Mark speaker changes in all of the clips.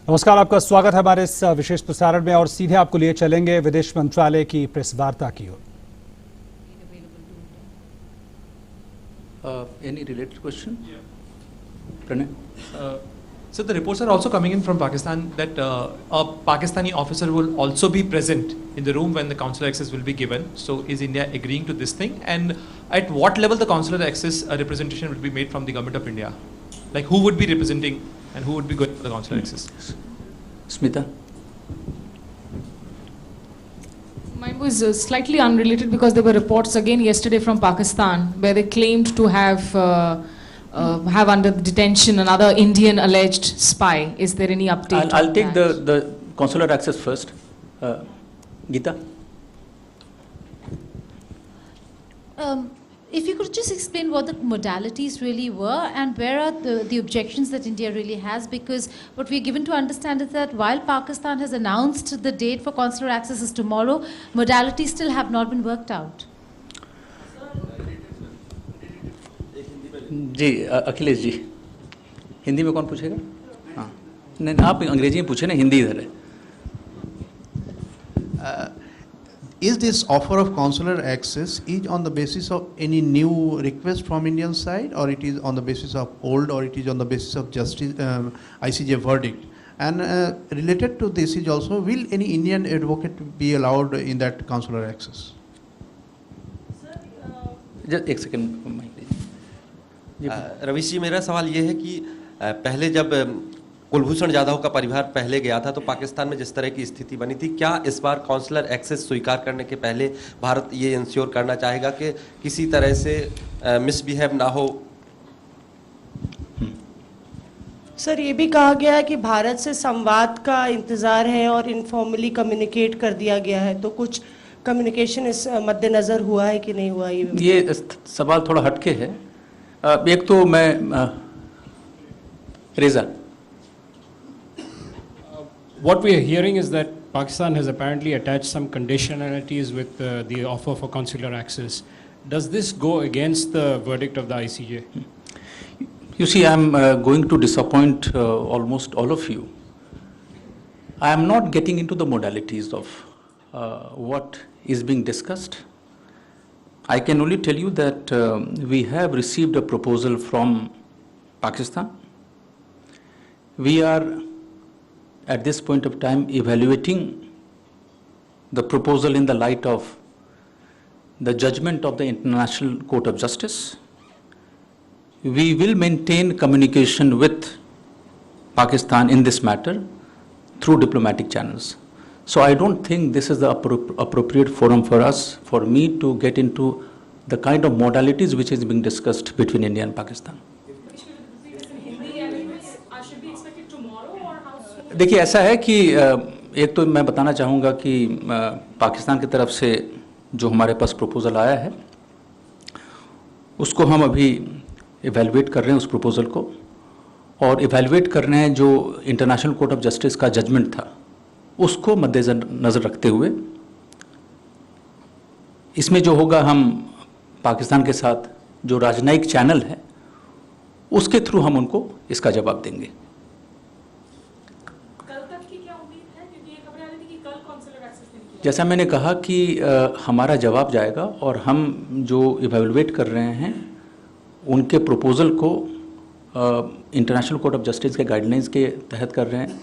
Speaker 1: नमस्कार, आपका स्वागत है हमारे इस विशेष प्रसारण में और सीधे आपको लिए चलेंगे विदेश मंत्रालय की प्रेस वार्ता की ओर।
Speaker 2: Any related question? Pranay?
Speaker 3: So the reports are also coming in from Pakistan that a Pakistani officer will also be present in the room when the consular access will be given. So is India agreeing to this thing? And at what level the consular access representation will be made from the government of India? Like who would be representing and who would be going for the consular access?
Speaker 2: Smita?
Speaker 4: Mine was slightly unrelated because there were reports again yesterday from Pakistan where they claimed to have under detention another Indian alleged spy. Is there any update?
Speaker 2: I'll take the consular access first. Geeta?
Speaker 5: If you could just explain what the modalities really were and where are the objections that India really has, because what we're given to understand is that while Pakistan has announced the date for consular access is tomorrow, modalities still have not been worked out.
Speaker 2: जी अखिलेश जी, हिंदी में कौन पूछेगा? हाँ नहीं, आप अंग्रेजी में पूछे ना, हिंदी इधर है।
Speaker 6: Is this offer of consular access is on the basis of any new request from Indian side, or it is on the basis of old, or it is on the basis of justice ICJ verdict? And related to this is also, will any Indian advocate be allowed in that consular access?
Speaker 2: Just एक second
Speaker 7: Ravish जी, मेरा सवाल ये है कि पहले जब कुलभूषण जाधव का परिवार पहले गया था तो पाकिस्तान में जिस तरह की स्थिति बनी थी, क्या इस बार कॉन्सुलर एक्सेस स्वीकार करने के पहले भारत ये इंश्योर करना चाहेगा कि किसी तरह से मिसबिहेव ना हो?
Speaker 8: सर, ये भी कहा गया है कि भारत से संवाद का इंतज़ार है और इनफॉर्मली कम्युनिकेट कर दिया गया है, तो कुछ कम्युनिकेशन इस मद्देनज़र हुआ है कि नहीं हुआ?
Speaker 2: ये सवाल थोड़ा हटके है। एक तो मैं रेजा,
Speaker 9: what we are hearing is that Pakistan has apparently attached some conditionalities with the offer for consular access. Does this go against the verdict of the ICJ?
Speaker 2: You see, I am going to disappoint almost all of you. I am not getting into the modalities of what is being discussed. I can only tell you that we have received a proposal from Pakistan. We are at this point of time evaluating the proposal in the light of the judgment of the International Court of Justice. We will maintain communication with Pakistan in this matter through diplomatic channels. So I don't think this is the appropriate forum for us, for me to get into the kind of modalities which is being discussed between India and Pakistan. देखिए, ऐसा है कि एक तो मैं बताना चाहूँगा कि पाकिस्तान की तरफ से जो हमारे पास प्रपोज़ल आया है उसको हम अभी इवैल्यूएट कर रहे हैं, उस प्रपोज़ल को, और इवैल्यूएट कर रहे हैं जो इंटरनेशनल कोर्ट ऑफ जस्टिस का जजमेंट था उसको मद्देनज़र रखते हुए इसमें जो होगा, हम पाकिस्तान के साथ जो राजनयिक चैनल है उसके थ्रू हम उनको इसका जवाब देंगे। जैसा मैंने कहा कि हमारा जवाब जाएगा और हम जो इवैल्यूएट कर रहे हैं उनके प्रपोज़ल को इंटरनेशनल कोर्ट ऑफ जस्टिस के गाइडलाइंस के तहत कर रहे हैं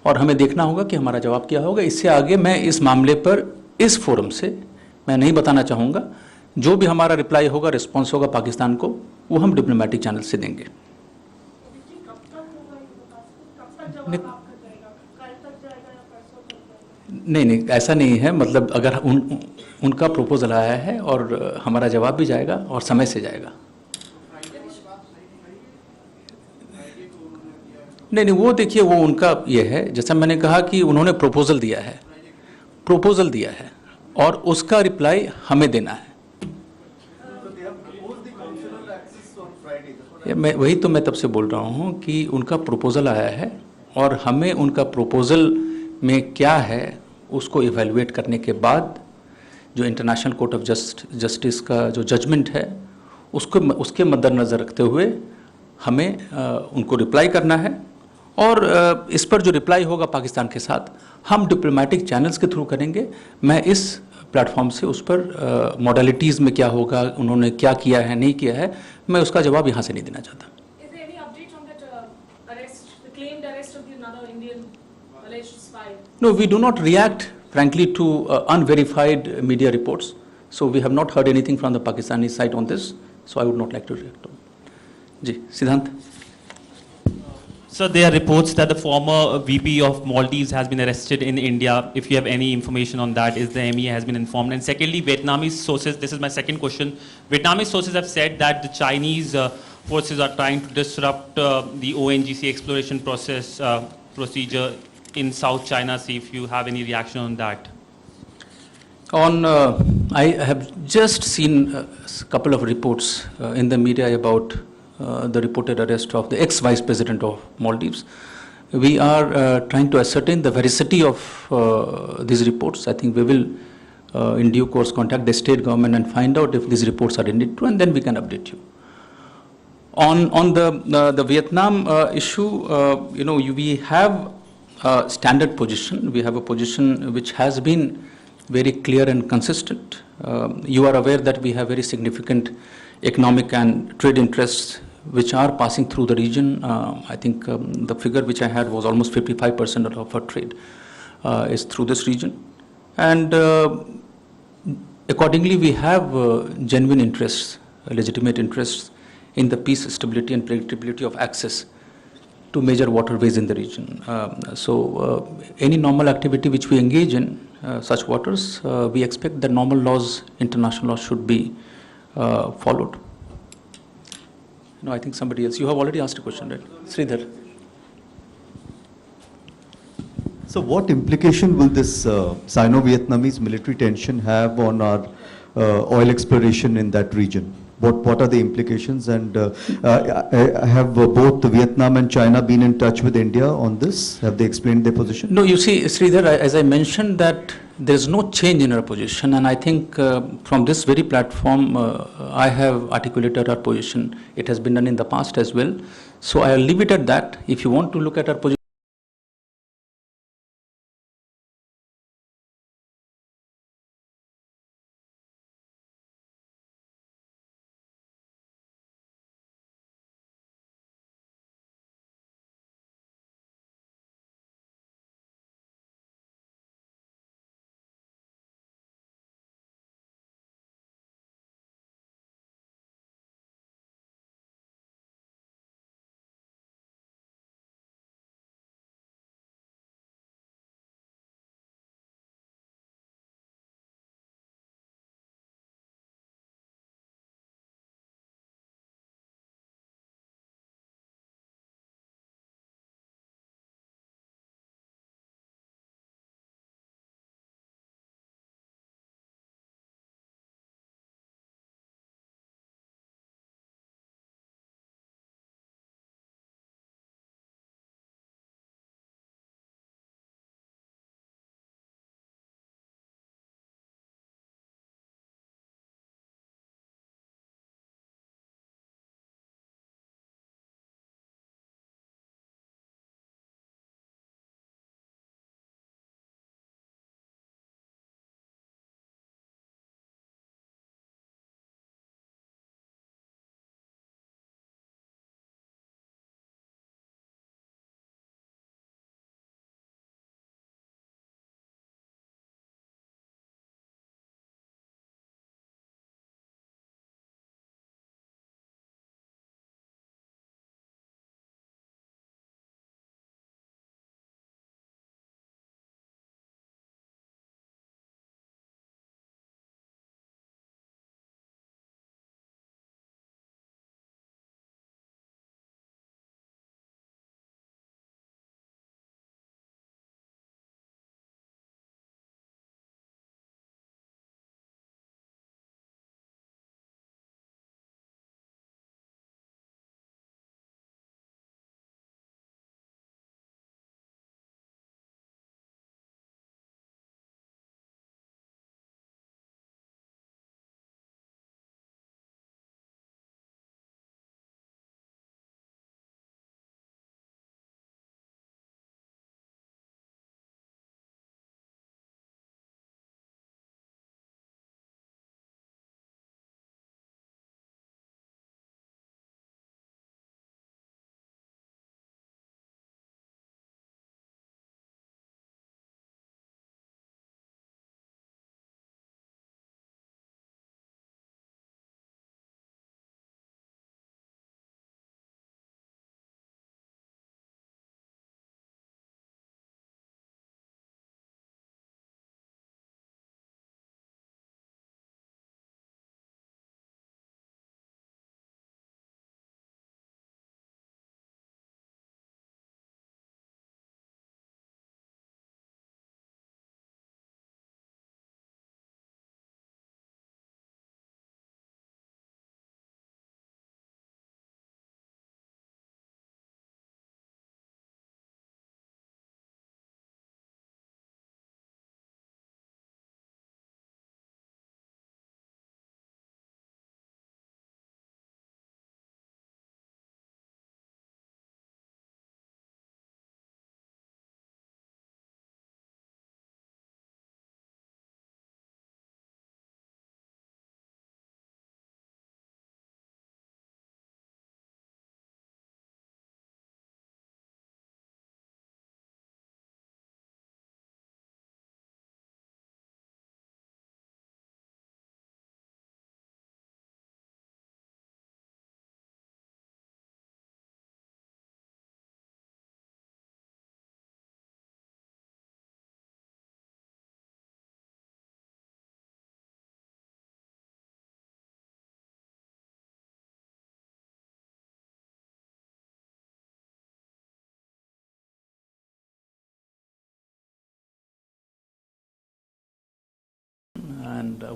Speaker 2: और हमें देखना होगा कि हमारा जवाब क्या होगा। इससे आगे मैं इस मामले पर इस फोरम से मैं नहीं बताना चाहूँगा। जो भी हमारा रिप्लाई होगा, रिस्पॉन्स होगा पाकिस्तान को, वो हम डिप्लोमेटिक चैनल से देंगे। नहीं, ऐसा नहीं है। मतलब अगर उनका प्रपोजल आया है और हमारा जवाब भी जाएगा और समय से जाएगा। नहीं, वो देखिए, वो उनका ये है, जैसा मैंने कहा कि उन्होंने प्रपोजल दिया है और उसका रिप्लाई हमें देना है। वही तो मैं तब से बोल रहा हूँ कि उनका प्रपोजल आया है और हमें उनका प्रपोजल में क्या है उसको इवैल्यूएट करने के बाद जो इंटरनेशनल कोर्ट ऑफ जस्टिस का जो जजमेंट है उसके मद्देनज़र रखते हुए हमें उनको रिप्लाई करना है और इस पर जो रिप्लाई होगा पाकिस्तान के साथ हम डिप्लोमेटिक चैनल्स के थ्रू करेंगे। मैं इस प्लेटफॉर्म से उस पर मॉडलिटीज़ में क्या होगा, उन्होंने क्या किया है नहीं किया है, मैं उसका जवाब यहाँ से नहीं देना चाहता।
Speaker 4: Is there any update on that arrest, the claimed arrest of another Indian alleged spy?
Speaker 2: No, we do not react, frankly, to unverified media reports. So we have not heard anything from the Pakistani side on this. So I would not like to react on. Ji, Siddhant.
Speaker 10: So there are reports that the former VP of Maldives has been arrested in India. If you have any information on that, is the MEA has been informed? And secondly, Vietnamese sources, this is my second question. Vietnamese sources have said that the Chinese forces are trying to disrupt the ONGC exploration procedure in South China Sea. If you have any reaction on that.
Speaker 2: I have just seen a couple of reports in the media about the reported arrest of the ex-vice president of Maldives. We are trying to ascertain the veracity of these reports. I think we will, in due course, contact the state government and find out if these reports are indeed true, and then we can update you. On the Vietnam issue, we have a standard position. We have a position which has been very clear and consistent. You are aware that we have very significant economic and trade interests which are passing through the region. I think the figure which I had was almost 55% of our trade is through this region. And accordingly, we have genuine interests, legitimate interests in the peace, stability and predictability of access to major waterways in the region. Any normal activity which we engage in such waters, we expect that normal laws, international laws should be followed. No, I think somebody else. You have already asked a question, right? Sridhar.
Speaker 11: So what implication will this Sino-Vietnamese military tension have on our oil exploration in that region? What are the implications, and have both Vietnam and China been in touch with India on this? Have they explained their position?
Speaker 2: No, you see, Sridhar, as I mentioned, that there's no change in our position, and I think from this very platform, I have articulated our position. It has been done in the past as well. So I'll leave it at that. If you want to look at our position,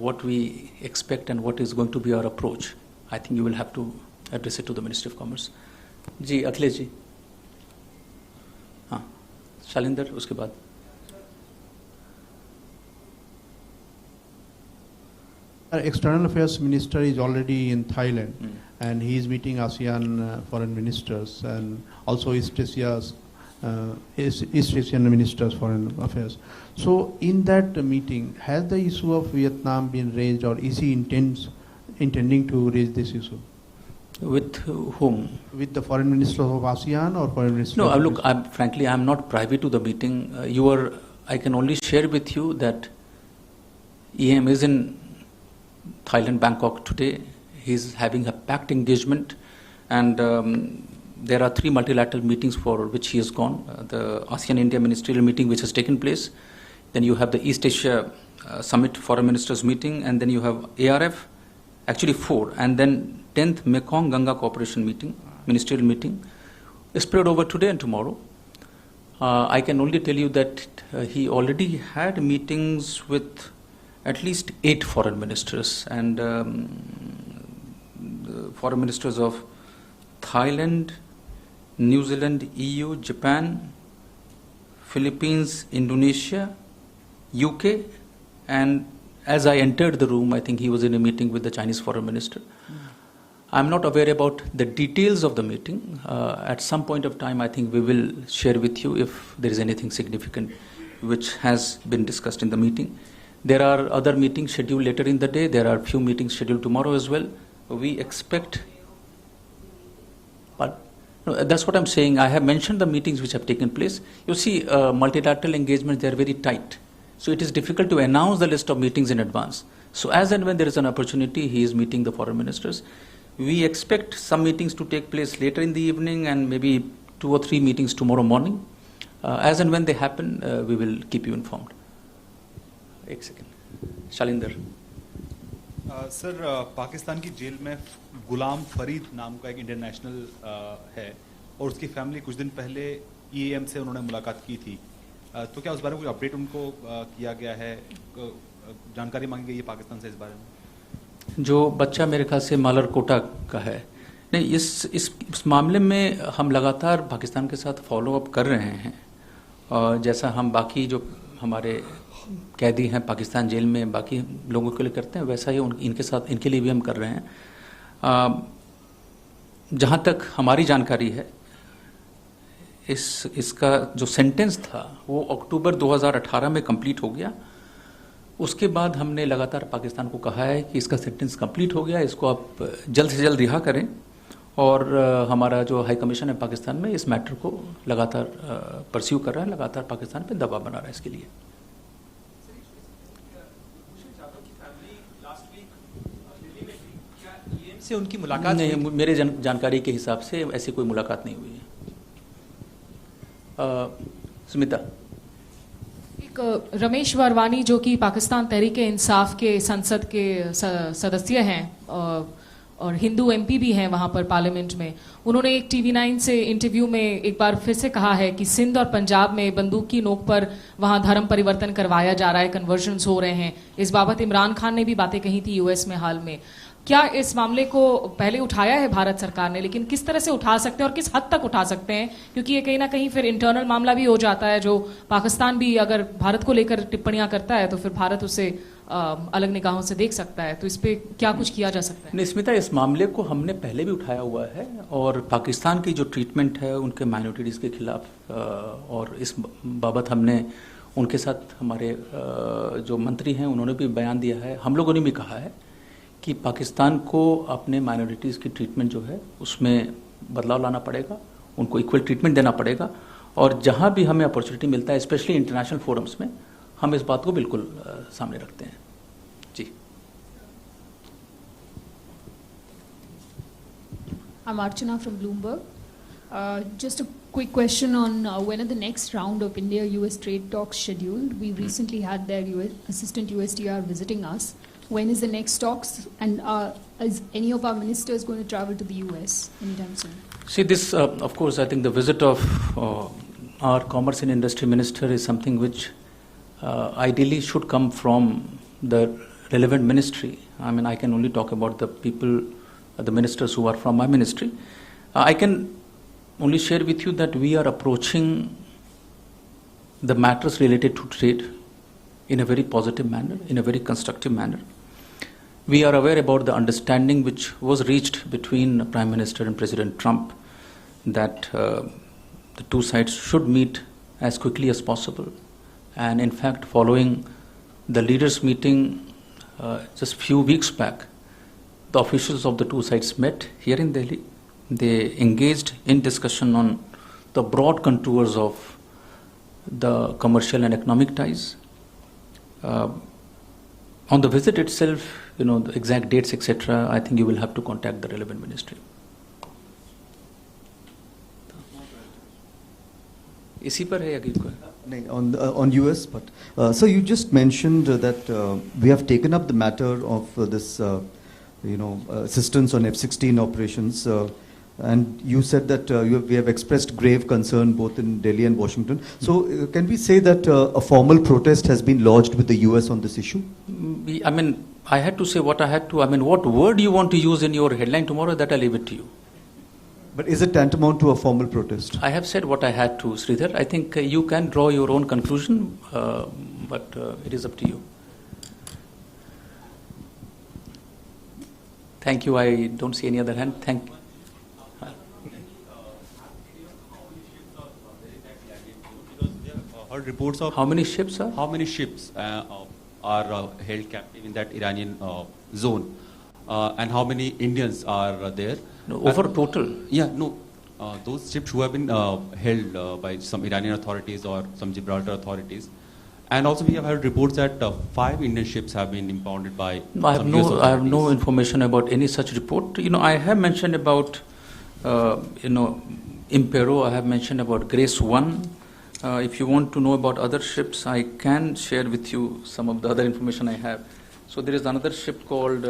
Speaker 2: what we expect and what is going to be our approach, I think you will have to address it to the Ministry of Commerce. जी अखिलेश जी, हाँ शालिंदर उसके बाद.
Speaker 6: Our External Affairs Minister is already in Thailand, and he is meeting ASEAN foreign ministers and also East Asian ministers foreign affairs. So, in that meeting, has the issue of Vietnam been raised, or is he intending to raise this issue?
Speaker 2: With whom?
Speaker 6: With the foreign ministers of ASEAN or foreign ministers?
Speaker 2: No, look, frankly, I'm not privy to the meeting. I can only share with you that EM is in Thailand, Bangkok today. He's having a packed engagement, and there are 3 multilateral meetings for which he has gone. The ASEAN-India ministerial meeting which has taken place. Then you have the East Asia Summit Foreign Ministers meeting, and then you have ARF, actually 4, and then 10th Mekong Ganga Cooperation meeting, ministerial meeting, spread over today and tomorrow. I can only tell you that he already had meetings with at least 8 foreign ministers, and foreign ministers of Thailand, New Zealand, EU, Japan, Philippines, Indonesia, UK, and as I entered the room, I think he was in a meeting with the Chinese foreign minister. I'm not aware about the details of the meeting. At some point of time, I think we will share with you if there is anything significant which has been discussed in the meeting. There are other meetings scheduled later in the day. There are few meetings scheduled tomorrow as well. We expect, but no, that's what I'm saying. I have mentioned the meetings which have taken place. You see, multilateral engagements, they are very tight. So it is difficult to announce the list of meetings in advance. So as and when there is an opportunity, he is meeting the foreign ministers. We expect some meetings to take place later in the evening and maybe 2 or 3 meetings tomorrow morning. As and when they happen, we will keep you informed. 1 second. Shalinder.
Speaker 12: Sir Pakistan की jail में गुलाम फरीद नाम का एक international है और उसकी family कुछ दिन पहले EAM से उन्होंने मुलाकात की थी, तो क्या उस बारे में कोई अपडेट उनको किया गया है, जानकारी मांगी गई है पाकिस्तान से इस बारे में?
Speaker 2: जो बच्चा मेरे ख्याल से मालरकोटा का है, नहीं, इस मामले में हम लगातार पाकिस्तान के साथ फॉलो अप कर रहे हैं, और जैसा हम बाकी जो हमारे कैदी हैं पाकिस्तान जेल में बाकी लोगों के लिए करते हैं, वैसा ही इनके लिए भी हम कर रहे हैं. जहाँ तक हमारी जानकारी है, इसका जो सेंटेंस था वो अक्टूबर 2018 में कंप्लीट हो गया. उसके बाद हमने लगातार पाकिस्तान को कहा है कि इसका सेंटेंस कंप्लीट हो गया, इसको आप जल्द से जल्द रिहा करें, और हमारा जो हाई कमीशन है पाकिस्तान में इस मैटर को लगातार परस्यू कर रहा है, लगातार पाकिस्तान पे दबाव बना रहा है इसके लिए.
Speaker 3: से उनकी मुलाकात
Speaker 2: नहीं, मेरे जानकारी के हिसाब से ऐसी कोई मुलाकात नहीं हुई है. सुमिता.
Speaker 4: रमेश वरवानी जो कि पाकिस्तान तहरीक-ए-इंसाफ के संसद के सदस्य हैं और हिंदू MP भी हैं वहाँ पर पार्लियामेंट में, उन्होंने एक TV9 से इंटरव्यू में एक बार फिर से कहा है कि सिंध और पंजाब में बंदूक की नोक पर वहाँ धर्म परिवर्तन करवाया जा रहा है, कन्वर्जन्स हो रहे हैं. इस बाबत इमरान खान ने भी बातें कही थी US में हाल में. क्या इस मामले को पहले उठाया है भारत सरकार ने, लेकिन किस तरह से उठा सकते हैं और किस हद तक उठा सकते हैं, क्योंकि ये कहीं ना कहीं फिर इंटरनल मामला भी हो जाता है, जो पाकिस्तान भी अगर भारत को लेकर टिप्पणियां करता है तो फिर भारत उसे अलग निगाहों से देख सकता है. तो इस पे क्या कुछ किया जा सकता है?
Speaker 2: निस्मिता, इस मामले को हमने पहले भी उठाया हुआ है, और पाकिस्तान की जो ट्रीटमेंट है उनके माइनॉरिटीज़ के खिलाफ, और इस बाबत हमने उनके साथ हमारे जो मंत्री हैं उन्होंने भी बयान दिया है. हम लोगों ने भी कहा है कि पाकिस्तान को अपने माइनॉरिटीज़ की ट्रीटमेंट जो है उसमें बदलाव लाना पड़ेगा, उनको इक्वल ट्रीटमेंट देना पड़ेगा, और जहाँ भी हमें अपॉर्चुनिटी मिलता है स्पेशली इंटरनेशनल फोरम्स में हम इस बात को बिल्कुल सामने रखते हैं. जी.
Speaker 13: I'm Archana from Bloomberg. Just a quick question on when are the next round of India-US trade talks scheduled? We recently had their Assistant USTR visiting us. When is the next talks, and is any of our ministers going to travel to the US anytime soon?
Speaker 2: See, this, of course, I think the visit of our Commerce and Industry Minister is something which ideally should come from the relevant ministry, I mean, I can only talk about the people, the ministers who are from my ministry. I can only share with you that we are approaching the matters related to trade in a very positive manner, in a very constructive manner. We are aware about the understanding which was reached between Prime Minister and President Trump that the two sides should meet as quickly as possible. And in fact, following the leaders' meeting just few weeks back, the officials of the two sides met here in Delhi. They engaged in discussion on the broad contours of the commercial and economic ties. On the visit itself, the exact dates, etc., I think you will have to contact the relevant ministry. इसी पर है अगली कोई?
Speaker 11: On US, but so you just mentioned that we have taken up the matter of this, assistance on F-16 operations, and you said that we have expressed grave concern both in Delhi and Washington. So can we say that a formal protest has been lodged with the US on this issue?
Speaker 2: I mean, I had to say what I had to. I mean, what word you want to use in your headline tomorrow, that I leave it to you.
Speaker 11: But is it tantamount to a formal protest?
Speaker 2: I have said what I had to, Sridhar. I think you can draw your own conclusion, but it is up to you. Thank you. I don't see any other hand. Thank you.
Speaker 14: Heard reports of
Speaker 2: how many ships are?
Speaker 14: How many ships are held captive in that Iranian zone, and how many Indians are there?
Speaker 2: No, over total?
Speaker 14: Yeah, no. Those ships who have been held by some Iranian authorities or some Gibraltar authorities. And also we have heard reports that 5 Indian ships have been impounded by
Speaker 2: no, I have no information about any such report. I have mentioned about, Impero, I have mentioned about Grace 1. If you want to know about other ships, I can share with you some of the other information I have. So there is another ship called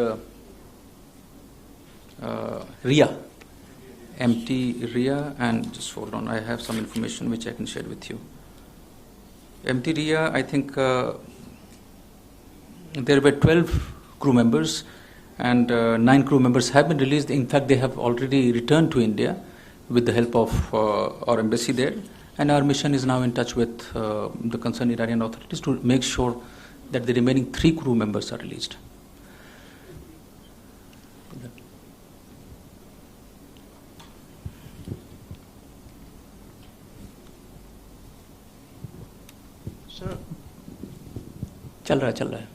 Speaker 2: Ria, MT Ria, and just hold on, I have some information which I can share with you. MT Ria, I think there were 12 crew members, and 9 crew members have been released. In fact, they have already returned to India with the help of our embassy there. And our mission is now in touch with the concerned Iranian authorities to make sure that the remaining 3 crew members are released.
Speaker 6: Sir,
Speaker 2: चल रहा है.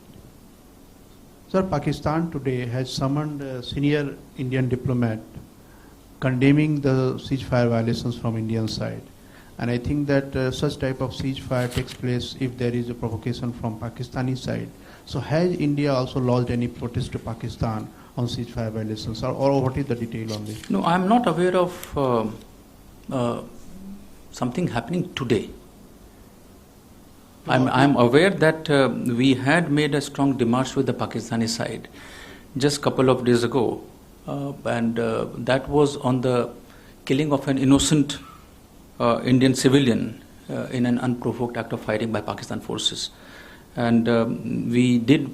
Speaker 6: Sir, Pakistan today has summoned a senior Indian diplomat condemning the ceasefire violations from Indian side. And I think that such type of ceasefire takes place if there is a provocation from Pakistani side. So has India also lodged any protest to Pakistan on ceasefire violations, or what is the detail on this?
Speaker 2: No, I am not aware of something happening today. I'm aware that we had made a strong démarche with the Pakistani side just a couple of days ago, and that was on the killing of an innocent Indian civilian in an unprovoked act of fighting by Pakistan forces. And we did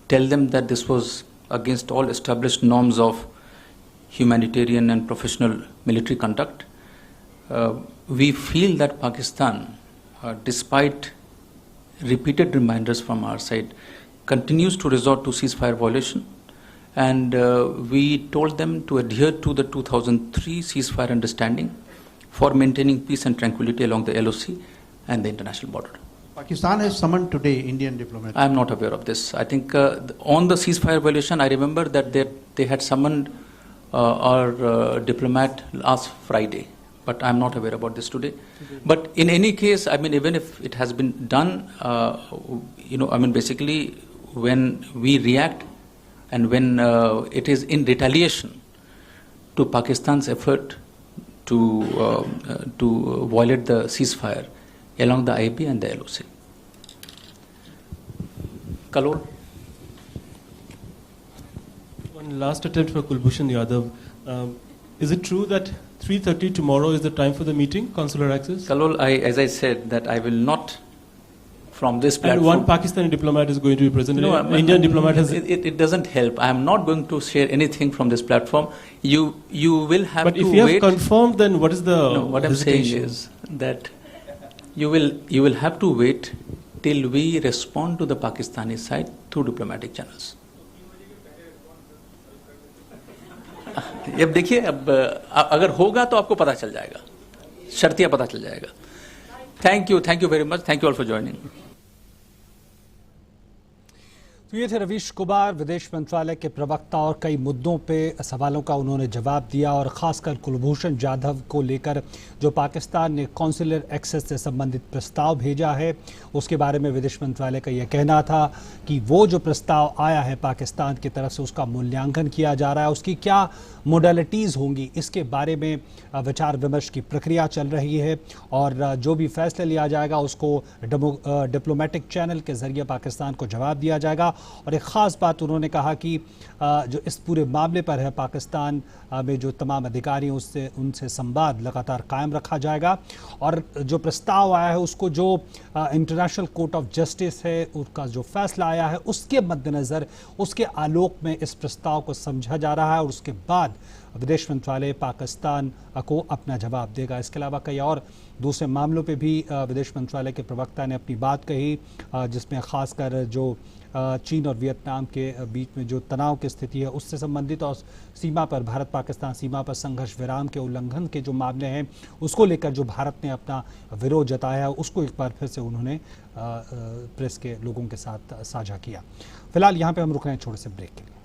Speaker 2: tell them that this was against all established norms of humanitarian and professional military conduct. We feel that Pakistan, despite repeated reminders from our side, continues to resort to ceasefire violation. And we told them to adhere to the 2003 ceasefire understanding for maintaining peace and tranquility along the LOC and the international border.
Speaker 6: Pakistan has summoned today Indian diplomats.
Speaker 2: I am not aware of this. I think on the ceasefire violation, I remember that they had summoned our diplomat last Friday, but I am not aware about this today. But in any case, I mean, even if it has been done, basically when we react and when it is in retaliation to Pakistan's effort to violate the ceasefire along the IB and the LOC. Kalol?
Speaker 15: One last attempt for Kulbhushan Yadav. Is it true that 3:30 tomorrow is the time for the meeting, consular access?
Speaker 2: Kalol, as I said, that I will not from this
Speaker 15: And
Speaker 2: platform.
Speaker 15: one Pakistani diplomat is going to be present.
Speaker 2: No,
Speaker 15: An Indian diplomat has.
Speaker 2: It doesn't help. I am not going to share anything from this platform. You will have
Speaker 15: But
Speaker 2: to
Speaker 15: if you
Speaker 2: wait.
Speaker 15: have confirmed, then what is the?
Speaker 2: No, what I'm saying is that you will have to wait till we respond to the Pakistani side through diplomatic channels. अब देखिए, अब अगर होगा तो आपको पता चल जाएगा, शर्तिया पता चल जाएगा. Thank you very much. Thank you all for joining.
Speaker 1: तो ये थे रवीश कुमार, विदेश मंत्रालय के प्रवक्ता, और कई मुद्दों पे सवालों का उन्होंने जवाब दिया, और ख़ासकर कुलभूषण जाधव को लेकर जो पाकिस्तान ने कॉन्सुलर एक्सेस से संबंधित प्रस्ताव भेजा है, उसके बारे में विदेश मंत्रालय का यह कहना था कि वो जो प्रस्ताव आया है पाकिस्तान की तरफ से उसका मूल्यांकन किया जा रहा है, उसकी क्या मोडालिटीज़ होंगी इसके बारे में विचार विमर्श की प्रक्रिया चल रही है, और जो भी फैसला लिया जाएगा उसको डिप्लोमेटिक चैनल के ज़रिए पाकिस्तान को जवाब दिया जाएगा. और एक ख़ास बात उन्होंने कहा कि जो इस पूरे मामले पर है, पाकिस्तान में जो तमाम अधिकारी उनसे संवाद लगातार कायम रखा जाएगा, और जो प्रस्ताव आया है उसको जो इंटरनेशनल कोर्ट ऑफ जस्टिस है उसका जो फैसला आया है उसके मद्देनज़र, उसके आलोक में इस प्रस्ताव को समझा जा रहा है, और उसके बाद विदेश मंत्रालय पाकिस्तान को अपना जवाब देगा. इसके अलावा कई और दूसरे मामलों पे भी विदेश मंत्रालय के प्रवक्ता ने अपनी बात कही, जिसमें ख़ासकर जो चीन और वियतनाम के बीच में जो तनाव की स्थिति है उससे संबंधित, और सीमा पर भारत पाकिस्तान सीमा पर संघर्ष विराम के उल्लंघन के जो मामले हैं उसको लेकर जो भारत ने अपना विरोध जताया है उसको एक बार फिर से उन्होंने प्रेस के लोगों के साथ साझा किया. फिलहाल यहाँ पे हम रुक रहे हैं छोटे से ब्रेक के लिए.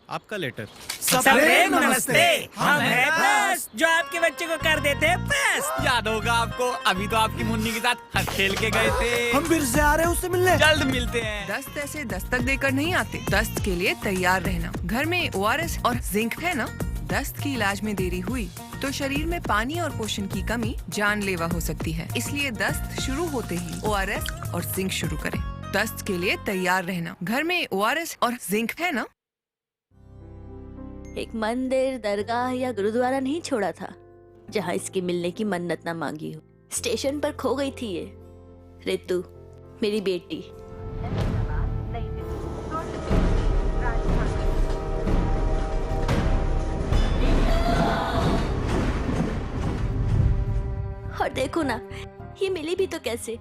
Speaker 16: आपका लेटर. सबरे नमस्ते, हम हैं बस जो आपके बच्चे को कर देते हैं बस. याद होगा आपको, अभी तो आपकी मुन्नी के साथ हंस खेल के गए थे. हम फिर से आ रहे हैं उससे मिलने. जल्द मिलते हैं.
Speaker 17: दस्त ऐसे दस्तक देकर नहीं आते. दस्त के लिए तैयार रहना. घर में ORS और जिंक है ना. दस्त की इलाज में देरी हुई तो शरीर में पानी और पोषण की कमी जानलेवा हो सकती है. इसलिए दस्त शुरू होते ही ORS और जिंक शुरू करें. दस्त के लिए तैयार रहना. घर में ORS और जिंक है ना.
Speaker 18: एक मंदिर, दरगाह या गुरुद्वारा नहीं छोड़ा था जहाँ इसकी मिलने की मन्नत ना मांगी हो. स्टेशन पर खो गई थी ये रितु, मेरी बेटी. और देखो ना, ये मिली भी तो कैसे,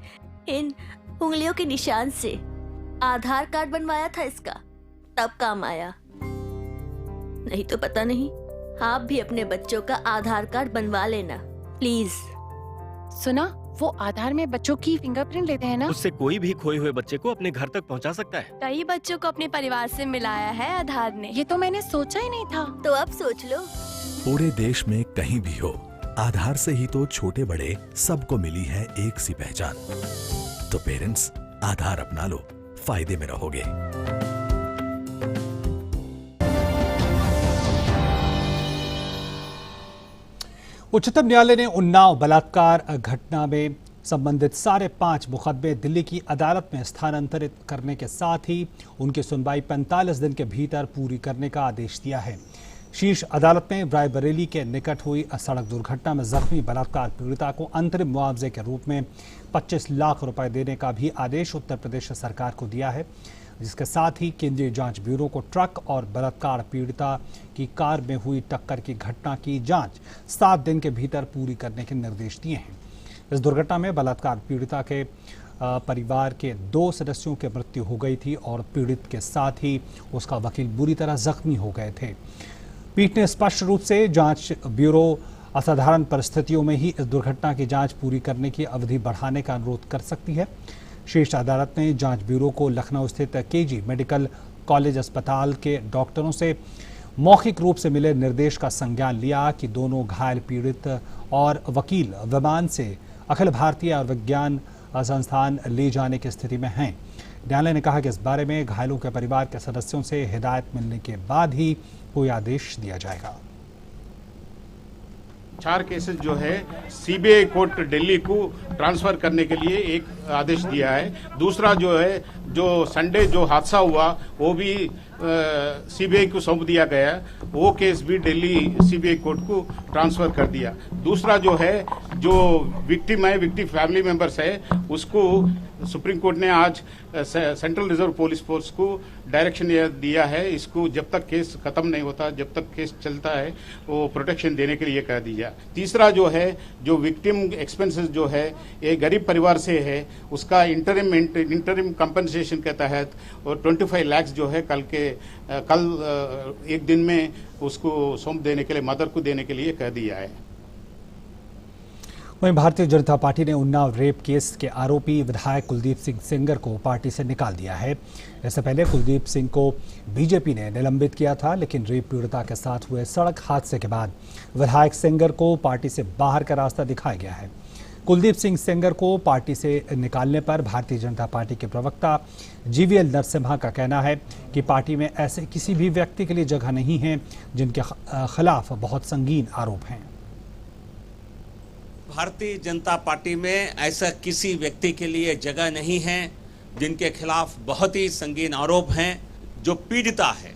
Speaker 18: इन उंगलियों के निशान से. आधार कार्ड बनवाया था इसका, तब काम आया. नहीं तो पता नहीं. आप भी अपने बच्चों का आधार कार्ड बनवा लेना प्लीज.
Speaker 19: सुना, वो आधार में बच्चों की फिंगरप्रिंट लेते हैं ना.
Speaker 16: उससे कोई भी खोए हुए बच्चे को अपने घर तक पहुंचा सकता है.
Speaker 18: कई बच्चों को अपने परिवार से मिलाया है आधार ने.
Speaker 19: ये तो मैंने सोचा ही नहीं था.
Speaker 18: तो अब सोच लो.
Speaker 20: पूरे देश में कहीं भी हो, आधार से ही तो छोटे बड़े सबको मिली है एक सी पहचान. तो पेरेंट्स, आधार अपना लो, फायदे में रहोगे.
Speaker 1: उच्चतम न्यायालय ने उन्नाव बलात्कार घटना में संबंधित सारे 5 मुकदमे दिल्ली की अदालत में स्थानांतरित करने के साथ ही उनकी सुनवाई 45 दिन के भीतर पूरी करने का आदेश दिया है. शीर्ष अदालत ने रायबरेली के निकट हुई सड़क दुर्घटना में जख्मी बलात्कार पीड़िता को अंतरिम मुआवजे के रूप में 25 लाख रुपए देने का भी आदेश उत्तर प्रदेश सरकार को दिया है, जिसके साथ ही केंद्रीय जांच ब्यूरो को ट्रक और बलात्कार पीड़िता की कार में हुई टक्कर की घटना की जांच 7 दिन के भीतर पूरी करने के निर्देश दिए हैं. इस दुर्घटना में बलात्कार पीड़िता के परिवार के 2 सदस्यों की मृत्यु हो गई थी और पीड़ित के साथ ही उसका वकील बुरी तरह जख्मी हो गए थे. पीठ ने स्पष्ट रूप से जांच ब्यूरो असाधारण परिस्थितियों में ही इस दुर्घटना की जांच पूरी करने की अवधि बढ़ाने का अनुरोध कर सकती है. शीर्ष अदालत ने जांच ब्यूरो को लखनऊ स्थित केजी मेडिकल कॉलेज अस्पताल के डॉक्टरों से मौखिक रूप से मिले निर्देश का संज्ञान लिया कि दोनों घायल पीड़ित और वकील विमान से अखिल भारतीय विज्ञान संस्थान ले जाने की स्थिति में हैं. न्यायालय ने कहा कि इस बारे में घायलों के परिवार के सदस्यों से हिदायत मिलने के बाद ही कोई आदेश दिया जाएगा.
Speaker 21: 4 केसेस जो है सीबीआई कोर्ट दिल्ली को ट्रांसफर करने के लिए एक आदेश दिया है। दूसरा जो है, जो संडे जो हादसा हुआ वो भी सीबीआई को सौंप दिया गया, वो केस भी दिल्ली सीबीआई कोर्ट को ट्रांसफर कर दिया। दूसरा जो है, जो विक्टिम है, विक्टिम फैमिली मेंबर्स है, उसको सुप्रीम कोर्ट ने आज सेंट्रल रिजर्व पुलिस फोर्स को डायरेक्शन दिया है, इसको जब तक केस खत्म नहीं होता, जब तक केस चलता है, वो प्रोटेक्शन देने के लिए कह दिया। तीसरा जो है, जो विक्टिम एक्सपेंसेस जो है, ये गरीब परिवार से है, उसका इंटरिम कंपनसेशन के तहत और 25 लाख जो है कल एक दिन में उसको सौंप देने के लिए, मदर को देने के लिए कह दिया है।
Speaker 1: वहीं भारतीय जनता पार्टी ने उन्नाव रेप केस के आरोपी विधायक कुलदीप सिंह सेंगर को पार्टी से निकाल दिया है। इससे पहले कुलदीप सिंह को बीजेपी ने निलंबित किया था, लेकिन रेप पीड़िता के साथ हुए सड़क हादसे के बाद विधायक सेंगर को पार्टी से बाहर का रास्ता दिखाया गया है। कुलदीप सिंह सेंगर को पार्टी से निकालने पर भारतीय जनता पार्टी के प्रवक्ता जीवीएल नरसिम्हा का कहना है कि पार्टी में ऐसे किसी भी व्यक्ति के लिए जगह नहीं है जिनके खिलाफ बहुत संगीन आरोप हैं।
Speaker 22: भारतीय जनता पार्टी में ऐसा किसी व्यक्ति के लिए जगह नहीं है जिनके खिलाफ बहुत ही संगीन आरोप हैं। जो पीड़िता है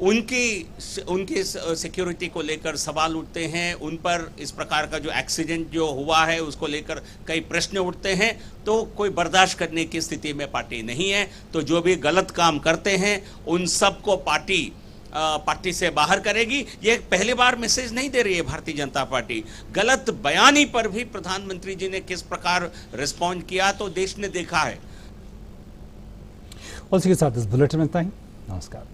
Speaker 22: उनकी सिक्योरिटी को लेकर सवाल उठते हैं, उन पर इस प्रकार का जो एक्सीडेंट जो हुआ है उसको लेकर कई प्रश्न उठते हैं, तो कोई बर्दाश्त करने की स्थिति में पार्टी नहीं है। तो जो भी गलत काम करते हैं उन सबको पार्टी से बाहर करेगी। ये पहली बार मैसेज नहीं दे रही है भारतीय जनता पार्टी। गलत बयानी पर भी प्रधानमंत्री जी ने किस प्रकार रिस्पॉन्ड किया तो देश ने देखा है।
Speaker 1: उसी के साथ इस बुलेटिन में इतना ही। नमस्कार।